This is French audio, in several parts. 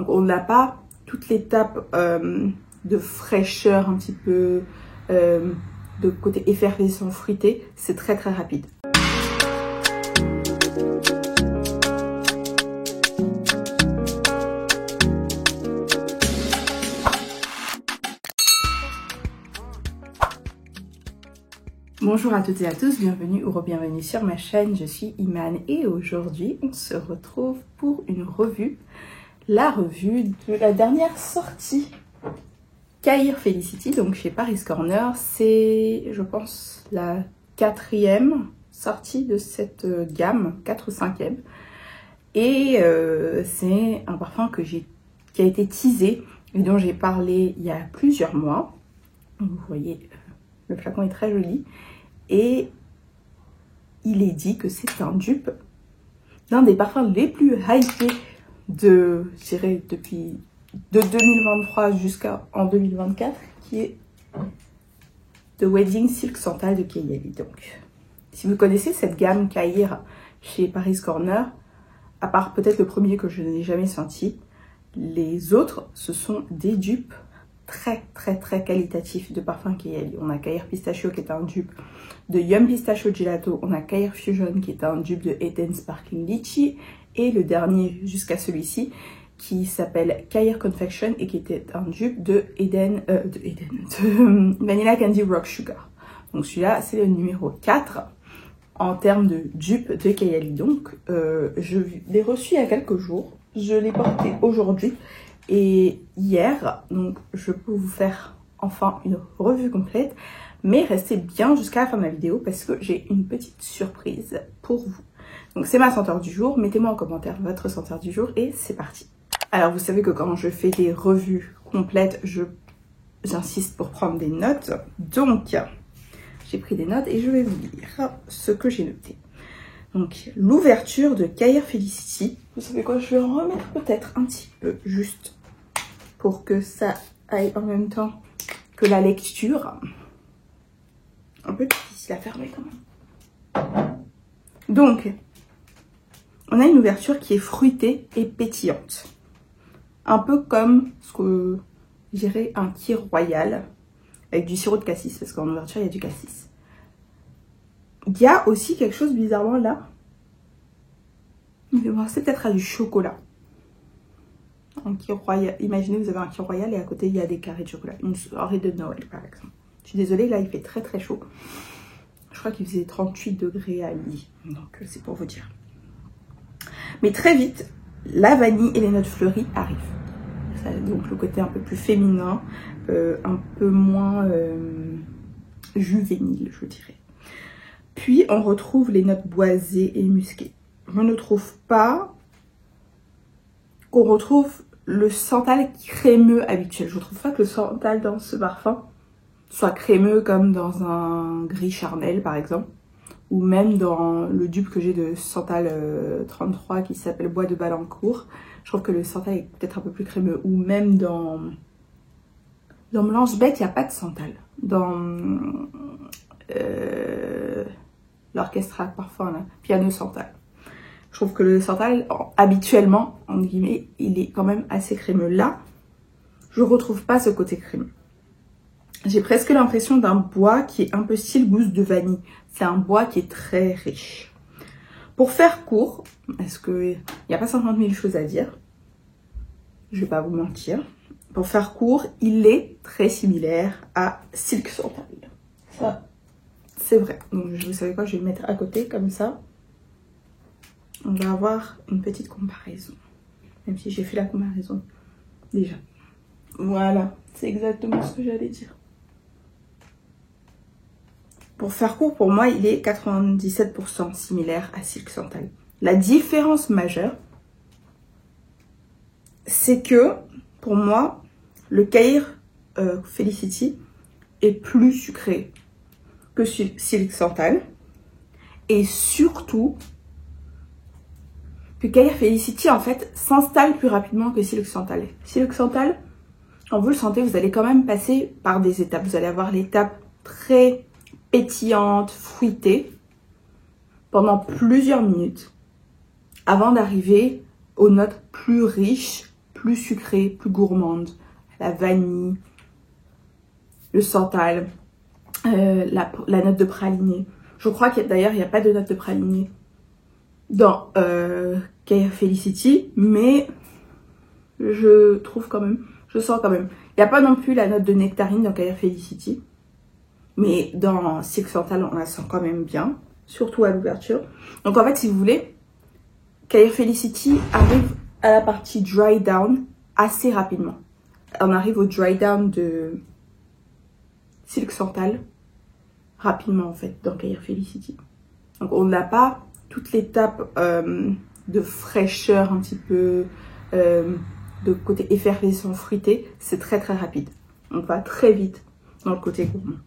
Donc on n'a pas toute l'étape de fraîcheur un petit peu, de côté effervescent fruité. C'est très très rapide. Bonjour à toutes et à tous, bienvenue ou re-bienvenue sur ma chaîne, je suis Iman et aujourd'hui on se retrouve pour une revue, la revue de la dernière sortie Cair Felicity, donc chez Paris Corner. C'est je pense la 4e sortie de cette gamme, 4 ou 5e, et c'est un parfum qui a été teasé et dont j'ai parlé il y a plusieurs mois. Vous voyez, le flacon est très joli. Et il est dit que c'est un dupe d'un des parfums les plus hypés de 2023 jusqu'en 2024, qui est The Wedding Silk Santal de Kayali. Donc, si vous connaissez cette gamme Cair chez Paris Corner, à part peut-être le premier que je n'ai jamais senti, les autres, ce sont des dupes très qualitatif de parfum Kayali. On a Cair Pistachio qui est un dupe de Yum Pistachio Gelato, on a Cair Fusion qui est un dupe de Eden Sparkling Lychee, et le dernier jusqu'à celui-ci qui s'appelle Cair Confection et qui était un dupe de Vanilla Candy Rock Sugar. Donc celui-là c'est le numéro 4 en termes de dupe de Kayali. Donc je l'ai reçu il y a quelques jours, je l'ai porté aujourd'hui et hier, donc je peux vous faire enfin une revue complète, mais restez bien jusqu'à la fin de la vidéo parce que j'ai une petite surprise pour vous. Donc c'est ma senteur du jour, mettez-moi en commentaire votre senteur du jour et c'est parti. Alors vous savez que quand je fais des revues complètes, j'insiste pour prendre des notes, donc j'ai pris des notes et je vais vous lire ce que j'ai noté. Donc, l'ouverture de Cair Felicity. Vous savez quoi, je vais en remettre peut-être un petit peu, juste pour que ça aille en même temps que la lecture. Un peu difficile à fermer quand même. Donc, on a une ouverture qui est fruitée et pétillante. Un peu comme ce que je dirais un kir royal, avec du sirop de cassis, parce qu'en ouverture, il y a du cassis. Il y a aussi quelque chose bizarrement là. C'est peut-être à du chocolat. Un kir royal. Imaginez, vous avez un kir royal et à côté il y a des carrés de chocolat. Une soirée de Noël par exemple. Je suis désolée, là il fait très chaud. Je crois qu'il faisait 38 degrés à midi. Donc c'est pour vous dire. Mais très vite, la vanille et les notes fleuries arrivent. Ça, donc le côté un peu plus féminin, un peu moins juvénile, je dirais. Puis on retrouve les notes boisées et musquées. Je ne trouve pas qu'on retrouve le santal crémeux habituel. Je ne trouve pas que le santal dans ce parfum soit crémeux comme dans un gris charnel par exemple. Ou même dans le dupe que j'ai de santal 33 qui s'appelle Bois de Balancourt. Je trouve que le santal est peut-être un peu plus crémeux. Ou même dans Blanche Bête, il n'y a pas de santal. Dans l'orchestra parfum, là, piano santal. Je trouve que le santal, habituellement, en guillemets, il est quand même assez crémeux. Là, je retrouve pas ce côté crémeux. J'ai presque l'impression d'un bois qui est un peu style gousse de vanille. C'est un bois qui est très riche. Pour faire court, parce qu'il n'y a pas 50 000 choses à dire, je vais pas vous mentir. Pour faire court, il est très similaire à Silk Santal. Ça, c'est vrai. Donc, vous savez quoi, je vais le mettre à côté comme ça. On va avoir une petite comparaison. Même si j'ai fait la comparaison déjà. Voilà, c'est exactement ce que j'allais dire. Pour faire court, pour moi, il est 97% similaire à Silk Santal. La différence majeure, c'est que, pour moi, le Cair Felicity est plus sucré que Silk Santal. Et surtout, que Cair Felicity, en fait, s'installe plus rapidement que Silk Santal. Silk Santal, quand vous le sentez, vous allez quand même passer par des étapes. Vous allez avoir l'étape très pétillante, fruitée, pendant plusieurs minutes, avant d'arriver aux notes plus riches, plus sucrée, plus gourmande. La vanille, le santal, la note de praliné. Je crois qu'il d'ailleurs il n'y a pas de note de praliné dans Care Felicity, mais je trouve quand même, je sens quand même. Il n'y a pas non plus la note de nectarine dans Care Felicity, mais dans Silk Santal on la sent quand même bien, surtout à l'ouverture. Donc en fait si vous voulez, Care Felicity arrive à la partie dry down assez rapidement. On arrive au dry down de Silk Santal rapidement en fait dans Care Felicity. Donc on n'a pas toute l'étape de fraîcheur un petit peu, de côté effervescent fruité. C'est très très rapide. On va très vite dans le côté gourmand.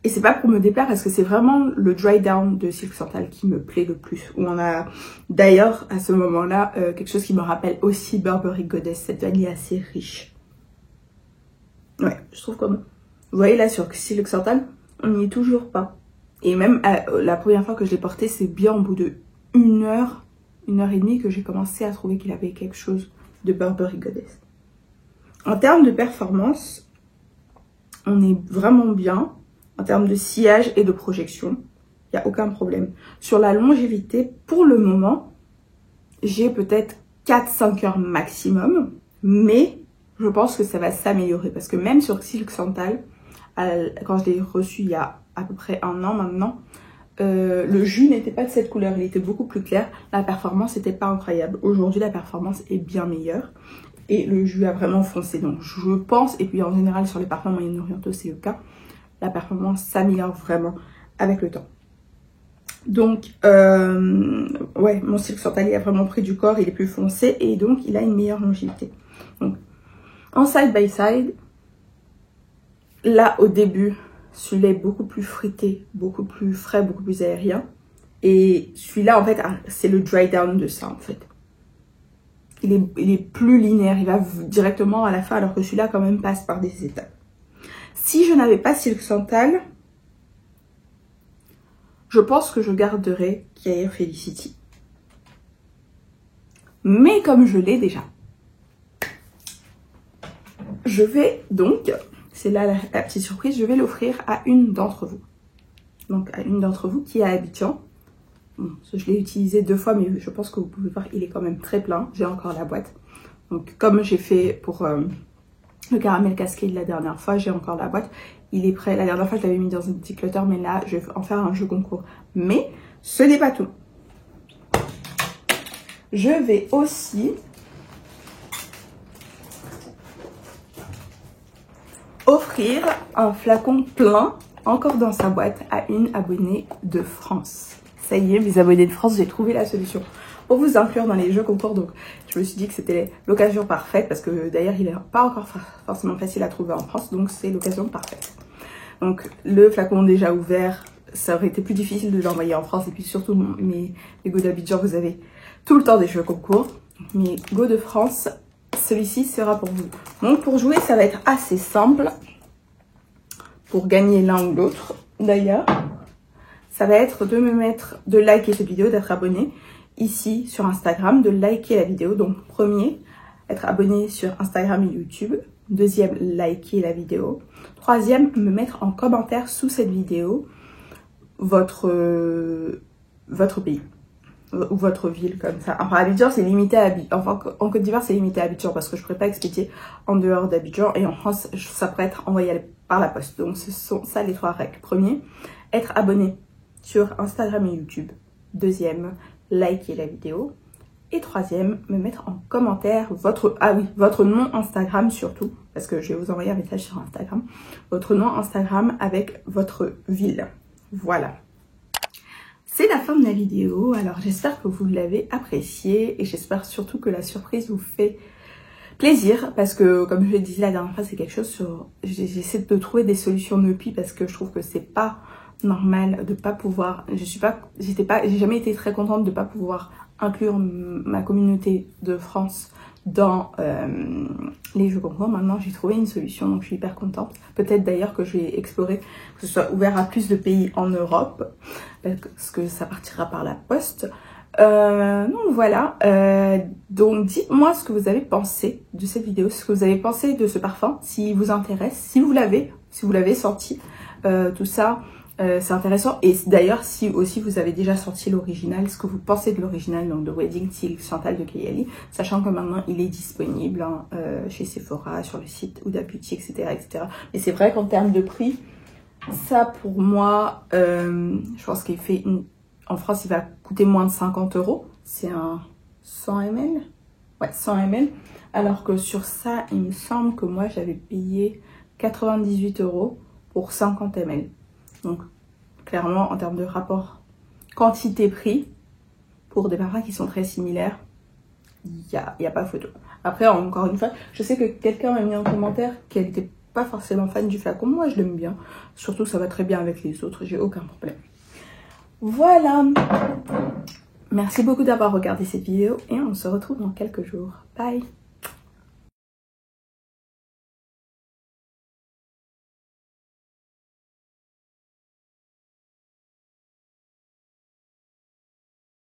Et c'est pas pour me déplaire parce que c'est vraiment le dry down de Silk Santal qui me plaît le plus. Où on a d'ailleurs à ce moment-là quelque chose qui me rappelle aussi Burberry Goddess, cette vanille assez riche. Ouais, je trouve comme... Vous voyez là sur Silk Santal, on n'y est toujours pas. Et même la première fois que je l'ai porté, c'est bien au bout de 1 heure, 1h30 que j'ai commencé à trouver qu'il avait quelque chose de Burberry Goddess. En termes de performance, on est vraiment bien. En termes de sillage et de projection, il n'y a aucun problème. Sur la longévité, pour le moment, j'ai peut-être 4-5 heures maximum, mais je pense que ça va s'améliorer parce que même sur Silk Santal, quand je l'ai reçu il y a à peu près 1 an maintenant, le jus n'était pas de cette couleur, il était beaucoup plus clair. La performance n'était pas incroyable. Aujourd'hui, la performance est bien meilleure et le jus a vraiment foncé. Donc je pense, et puis en général sur les parfums moyen-orientaux, c'est le cas, la performance s'améliore vraiment avec le temps. Donc, ouais, mon Silk Santal a vraiment pris du corps, il est plus foncé et donc il a une meilleure longévité. Donc, en side by side, là au début, celui-là est beaucoup plus fruité, beaucoup plus frais, beaucoup plus aérien. Et celui-là, en fait, c'est le dry down de ça, en fait. Il est plus linéaire, il va directement à la fin, alors que celui-là, quand même, passe par des étapes. Si je n'avais pas Silk Santal, je pense que je garderais Care Felicity. Mais comme je l'ai déjà, je vais donc, c'est là la petite surprise, je vais l'offrir à une d'entre vous. Donc à une d'entre vous qui est à Abidjan. Bon, je l'ai utilisé 2 fois, mais je pense que vous pouvez voir, il est quand même très plein. J'ai encore la boîte. Donc comme j'ai fait pour le caramel cascade la dernière fois, j'ai encore la boîte. Il est prêt. La dernière fois, je l'avais mis dans un petit clutter, mais là, je vais en faire un jeu concours. Mais ce n'est pas tout. Je vais aussi offrir un flacon plein, encore dans sa boîte, à une abonnée de France. Ça y est, mes abonnés de France, j'ai trouvé la solution pour vous inclure dans les jeux concours. Donc, je me suis dit que c'était l'occasion parfaite parce que d'ailleurs, il n'est pas encore forcément facile à trouver en France. Donc, c'est l'occasion parfaite. Donc, le flacon déjà ouvert, ça aurait été plus difficile de l'envoyer en France. Et puis surtout, mes Go d'Abidjan, vous avez tout le temps des jeux concours. Mes Go de France, celui-ci sera pour vous. Donc, pour jouer, ça va être assez simple. Pour gagner l'un ou l'autre, d'ailleurs, ça va être de liker cette vidéo, d'être abonné ici sur Instagram, de liker la vidéo. Donc, premier, être abonné sur Instagram et YouTube. Deuxième, liker la vidéo. Troisième, me mettre en commentaire sous cette vidéo votre pays ou votre ville, comme ça. Enfin, Abidjan, c'est limité à Abidjan. Enfin, en Côte d'Ivoire, c'est limité à Abidjan parce que je ne pourrais pas expédier en dehors d'Abidjan. Et en France, ça pourrait être envoyé par la poste. Donc, ce sont ça les 3 règles. Premier, être abonné sur Instagram et YouTube. Deuxième, liker la vidéo. Et troisième, me mettre en commentaire votre nom Instagram surtout, parce que je vais vous envoyer un message sur Instagram. Votre nom Instagram avec votre ville. Voilà. C'est la fin de la vidéo, alors j'espère que vous l'avez appréciée et j'espère surtout que la surprise vous fait plaisir parce que comme je l'ai dit la dernière fois, c'est quelque chose sur... J'essaie de trouver des solutions depuis parce que je trouve que c'est pas normal de pas pouvoir... J'ai jamais été très contente de pas pouvoir inclure ma communauté de France dans les jeux concours. Maintenant, j'ai trouvé une solution, donc je suis hyper contente. Peut-être d'ailleurs que je vais explorer, que ce soit ouvert à plus de pays en Europe, parce que ça partira par la poste. Donc voilà, donc dites-moi ce que vous avez pensé de cette vidéo, ce que vous avez pensé de ce parfum, s'il vous intéresse, si vous l'avez senti, tout ça, c'est intéressant. Et d'ailleurs, si aussi vous avez déjà sorti l'original, ce que vous pensez de l'original, donc de Wedding Silk Chantal de Kayali, sachant que maintenant il est disponible hein, chez Sephora, sur le site Huda Beauty, etc. etc. Mais c'est vrai qu'en termes de prix, ça pour moi, je pense qu'il fait en France, il va coûter moins de 50 €. C'est un 100 ml. Ouais, 100 ml. Alors que sur ça, il me semble que moi, j'avais payé 98 € pour 50 ml. Donc, clairement, en termes de rapport quantité-prix, pour des parfums qui sont très similaires, il n'y a pas photo. Après, encore une fois, je sais que quelqu'un m'a mis en commentaire qu'elle n'était pas forcément fan du flacon. Moi, je l'aime bien. Surtout, ça va très bien avec les autres. J'ai aucun problème. Voilà, merci beaucoup d'avoir regardé cette vidéo et on se retrouve dans quelques jours. Bye.